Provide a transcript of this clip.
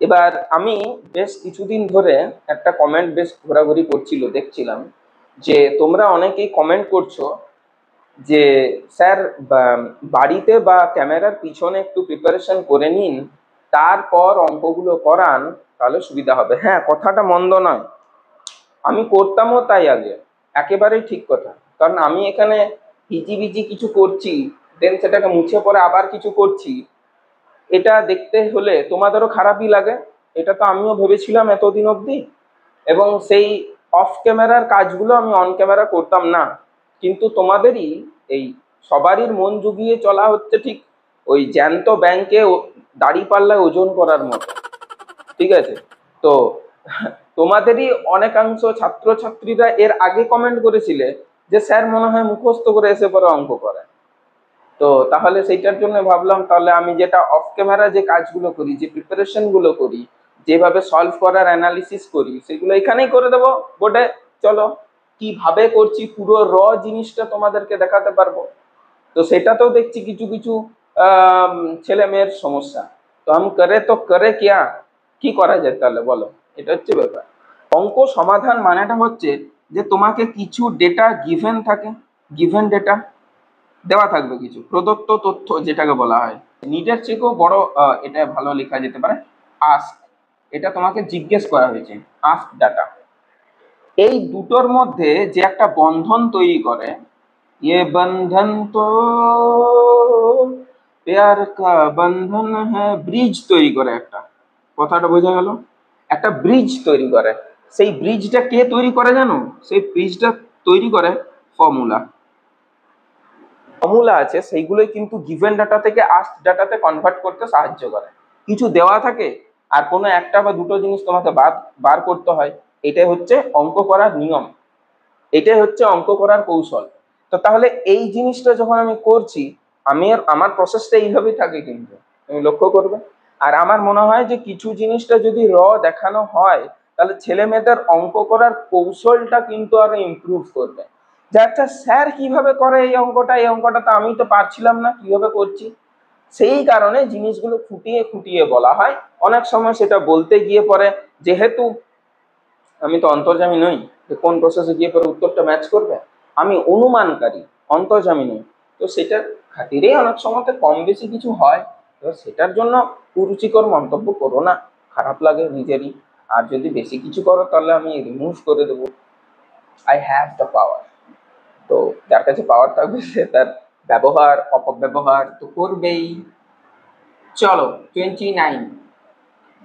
এবার আমি বেশ কিছুদিন ধরে একটা কমেন্ট বেশ ঘোরাঘুরি করছিল, দেখছিলাম যে তোমরা অনেকেই কমেন্ট করছো যে স্যার বাড়িতে বা ক্যামেরার পিছনে একটু প্রিপারেশন করে নিন, তারপর অঙ্কগুলো করান, তাহলে সুবিধা হবে। হ্যাঁ, কথাটা মন্দ নয়, আমি করতামও তাই আগে, একেবারেই ঠিক কথা। কারণ আমি এখানে হিজিবিজি কিছু করছি, দেন সেটাকে মুছে পরে আবার কিছু করছি, এটা দেখতে হলে তোমাদেরও খারাপই লাগে। এটা তো আমিও ভেবেছিলাম এতদিন অবধি, এবং সেই অফ ক্যামেরার কাজগুলো আমি অন ক্যামেরা করতাম না। কিন্তু তোমাদেরই এই সবারই মন জুগিয়ে চলা হচ্ছে ঠিক ওই জ্যান্ত ব্যাংকে দাড়ি পাল্লায় ওজন করার মতো, ঠিক আছে? তো তোমাদেরই অনেকাংশ ছাত্রছাত্রীরা এর আগে কমেন্ট করেছিলে যে স্যার মনে হয় মুখস্থ করে এসে পরে অঙ্ক করে। তো তাহলে সেইটার জন্য ভাবলাম তাহলে আমি যেটা অফ ক্যামেরা যে কাজগুলো করি, যে প্রিপারেশন গুলো করি, যেভাবে সলভ করার অ্যানালিসিস করি, সেগুলো এখানেই করে দেবো বোর্ডে। চলো, কিভাবে করছি পুরো জিনিসটা তোমাদেরকে দেখাতে পারবো। তো সেটাতেও দেখছি কিছু কিছু ছেলে মেয়ের সমস্যা। তো আমি করে তো করে কিয়া, কি করা যায় তাহলে বলো? এটা হচ্ছে ব্যাপার। অঙ্ক সমাধান মানেটা হচ্ছে যে তোমাকে কিছু ডেটা গিভেন থাকে, গিভেন ডেটা দেওয়া থাকবে, কিছু প্রদত্ত তথ্য যেটাকে বলা হয়। নিডের চেয়েও বড় এটা ভালো লেখা যেতে পারে আস্ক। এটা তোমাকে জিজ্ঞেস করা হয়েছে, আস্ক ডাটা। এই দুটোর মধ্যে যে একটা বন্ধন তৈরি করে, ये बंधन तो प्यार का बंधन है, ব্রিজ তৈরি করে একটা। কথাটা বোঝা গেল? একটা ব্রিজ তৈরি করে। সেই ব্রিজটা কে তৈরি করে জানো? সেই ব্রিজটা তৈরি করে ফর্মুলা। ফর্মুলা আছে, সেইগুলোই কিন্তু গিভেন ডাটা থেকে আস্ক ডাটাতে কনভার্ট করতে সাহায্য করে। কিছু দেওয়া থাকে আর কোনো একটা বা দুটো জিনিস তোমাকে বার করতে হয়। এটাই হচ্ছে অঙ্ক করার নিয়ম, এটাই হচ্ছে অঙ্ক করার কৌশল। তো তাহলে এই জিনিসটা যখন আমি করছি, আমার প্রসেসটা এইভাবেই থাকে, কিন্তু তুমি লক্ষ্য করবে। আর আমার মনে হয় যে কিছু জিনিসটা যদি দেখানো হয়, তাহলে ছেলে মেয়েদের অঙ্ক করার কৌশলটা কিন্তু আরো ইমপ্রুভ করবে। যে আচ্ছা স্যার কিভাবে করে এই অঙ্কটা তো আমি তো পারছিলাম না, কিভাবে করছি। সেই কারণে জিনিসগুলো খুঁটিয়ে খুঁটিয়ে বলা হয়। অনেক সময় সেটা বলতে গিয়ে পরে, যেহেতু আমি তো অন্তর্যামী নই যে কোন প্রসেসে গিয়ে পরে উত্তরটা ম্যাচ করবে, আমি অনুমানকারী, অন্তর্যামী নই। তো সেটার খাতিরেই অনেক সময় কম বেশি কিছু হয়। তো সেটার জন্য কুরুচিকর মন্তব্য করো না, খারাপ লাগে নিজেরই। আর যদি বেশি কিছু করো তাহলে আমি রিমুভ করে দেবো। I have the power. তো যার কাছে পাওয়ার থাকবে সে তার ব্যবহার অপব্যবহার তো করবেই। চলো 29।